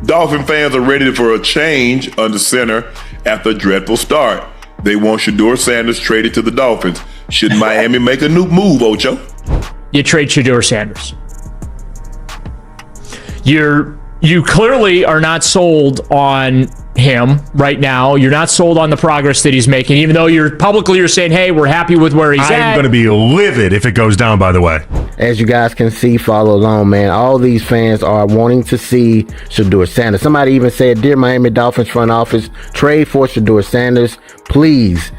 Dolphin fans are ready for a change under center after a dreadful start. They want Shedeur Sanders traded to the Dolphins. Should Miami make a new move, Ocho? You trade Shedeur Sanders. You clearly are not sold on him right now. You're not sold on the progress that he's making, even though you're saying, hey, we're happy with where he's at. I'm going to be livid if it goes down, by the way. As you guys can see, follow along, man. All these fans are wanting to see Shedeur Sanders. Somebody even said, dear Miami Dolphins front office, trade for Shedeur Sanders, please.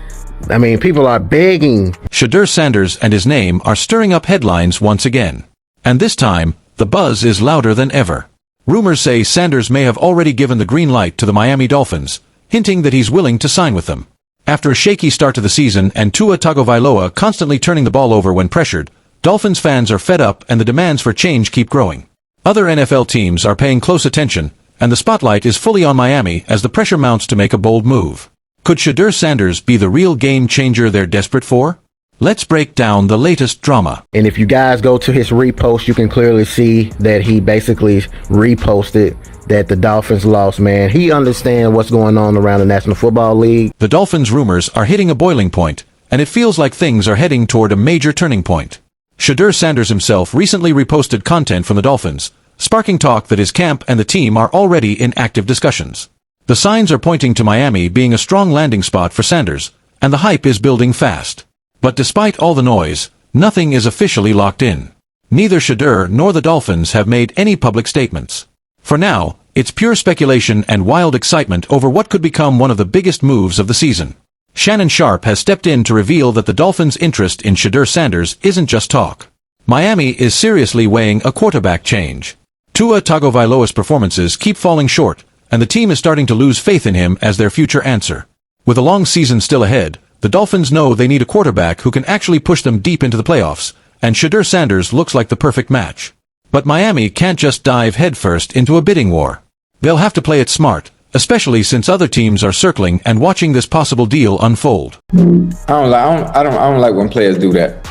I mean, people are begging. Shedeur Sanders and his name are stirring up headlines once again. And this time, the buzz is louder than ever. Rumors say Sanders may have already given the green light to the Miami Dolphins, hinting that he's willing to sign with them. After a shaky start to the season and Tua Tagovailoa constantly turning the ball over when pressured, Dolphins fans are fed up and the demands for change keep growing. Other NFL teams are paying close attention, and the spotlight is fully on Miami as the pressure mounts to make a bold move. Could Shedeur Sanders be the real game changer they're desperate for? Let's break down the latest drama. And if you guys go to his repost, you can clearly see that he basically reposted that the Dolphins lost, man. He understands what's going on around the National Football League. The Dolphins' rumors are hitting a boiling point, and it feels like things are heading toward a major turning point. Shedeur Sanders himself recently reposted content from the Dolphins, sparking talk that his camp and the team are already in active discussions. The signs are pointing to Miami being a strong landing spot for Sanders, and the hype is building fast. But despite all the noise, nothing is officially locked in. Neither Shedeur nor the Dolphins have made any public statements. For now, it's pure speculation and wild excitement over what could become one of the biggest moves of the season. Shannon Sharpe has stepped in to reveal that the Dolphins' interest in Shedeur Sanders isn't just talk. Miami is seriously weighing a quarterback change. Tua Tagovailoa's performances keep falling short, and the team is starting to lose faith in him as their future answer. With a long season still ahead, the Dolphins know they need a quarterback who can actually push them deep into the playoffs, and Shedeur Sanders looks like the perfect match. But Miami can't just dive headfirst into a bidding war. They'll have to play it smart, especially since other teams are circling and watching this possible deal unfold. I don't like when players do that.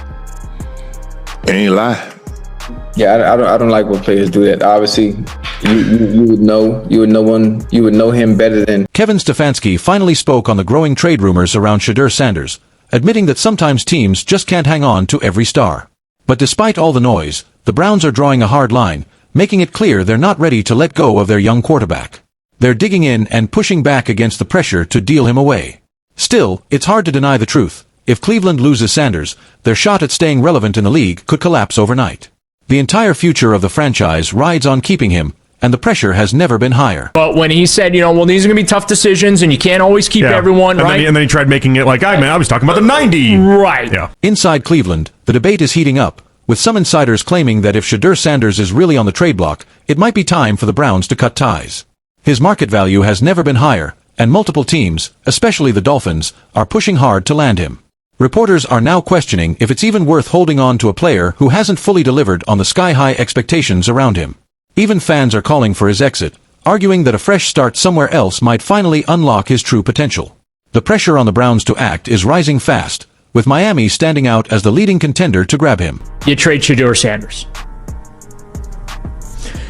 Ain't lie. Yeah, I don't like when players do that. Obviously, you would know him better than. Kevin Stefanski finally spoke on the growing trade rumors around Shedeur Sanders, admitting that sometimes teams just can't hang on to every star. But despite all the noise, the Browns are drawing a hard line, making it clear they're not ready to let go of their young quarterback. They're digging in and pushing back against the pressure to deal him away. Still, it's hard to deny the truth. If Cleveland loses Sanders, their shot at staying relevant in the league could collapse overnight. The entire future of the franchise rides on keeping him, and the pressure has never been higher. But when he said, these are going to be tough decisions, and you can't always keep everyone, right? And then he tried making it like, I was talking about the 90. Right. Yeah. Inside Cleveland, the debate is heating up, with some insiders claiming that if Shedeur Sanders is really on the trade block, it might be time for the Browns to cut ties. His market value has never been higher, and multiple teams, especially the Dolphins, are pushing hard to land him. Reporters are now questioning if it's even worth holding on to a player who hasn't fully delivered on the sky-high expectations around him. Even fans are calling for his exit, arguing that a fresh start somewhere else might finally unlock his true potential. The pressure on the Browns to act is rising fast, with Miami standing out as the leading contender to grab him. You trade Shedeur Sanders.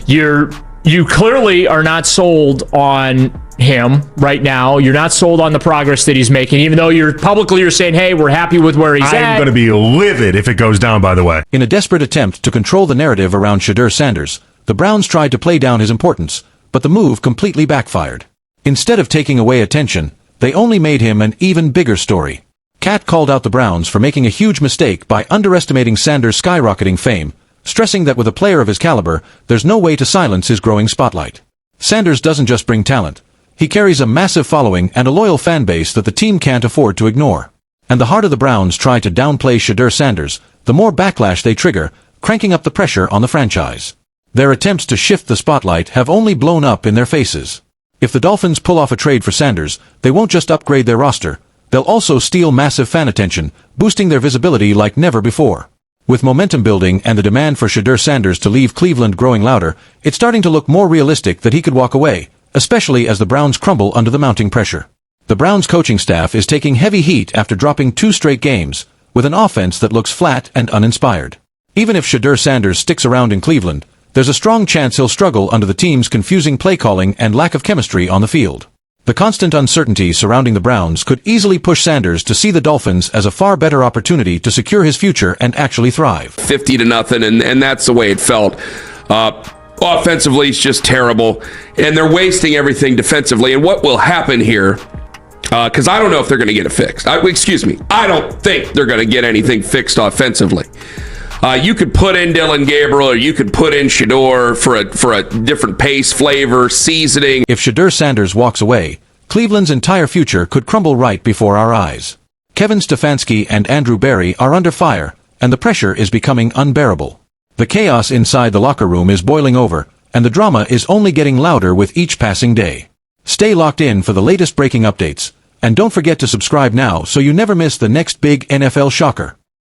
You clearly are not sold on him right now. You're not sold on the progress that he's making, even though you're saying, hey, we're happy with where he's at. I'm going to be livid if it goes down, by the way. In a desperate attempt to control the narrative around Shedeur Sanders, the Browns tried to play down his importance, but the move completely backfired. Instead of taking away attention, they only made him an even bigger story. Cat called out the Browns for making a huge mistake by underestimating Sanders' skyrocketing fame, stressing that with a player of his caliber, there's no way to silence his growing spotlight. Sanders doesn't just bring talent. He carries a massive following and a loyal fan base that the team can't afford to ignore. And the harder the Browns try to downplay Shedeur Sanders, the more backlash they trigger, cranking up the pressure on the franchise. Their attempts to shift the spotlight have only blown up in their faces. If the Dolphins pull off a trade for Sanders, they won't just upgrade their roster, they'll also steal massive fan attention, boosting their visibility like never before. With momentum building and the demand for Shedeur Sanders to leave Cleveland growing louder, it's starting to look more realistic that he could walk away, especially as the Browns crumble under the mounting pressure. The Browns coaching staff is taking heavy heat after dropping 2 straight games, with an offense that looks flat and uninspired. Even if Shedeur Sanders sticks around in Cleveland, there's a strong chance he'll struggle under the team's confusing play calling and lack of chemistry on the field. The constant uncertainty surrounding the Browns could easily push Sanders to see the Dolphins as a far better opportunity to secure his future and actually thrive. 50-0, and that's the way it felt. Offensively, it's just terrible, and they're wasting everything defensively. And what will happen here, because I don't know if they're going to get it fixed. I don't think they're going to get anything fixed offensively. You could put in Dylan Gabriel, or you could put in Shedeur for a different pace, flavor, seasoning. If Shedeur Sanders walks away, Cleveland's entire future could crumble right before our eyes. Kevin Stefanski and Andrew Berry are under fire, and the pressure is becoming unbearable. The chaos inside the locker room is boiling over, and the drama is only getting louder with each passing day. Stay locked in for the latest breaking updates, and don't forget to subscribe now so you never miss the next big NFL shocker.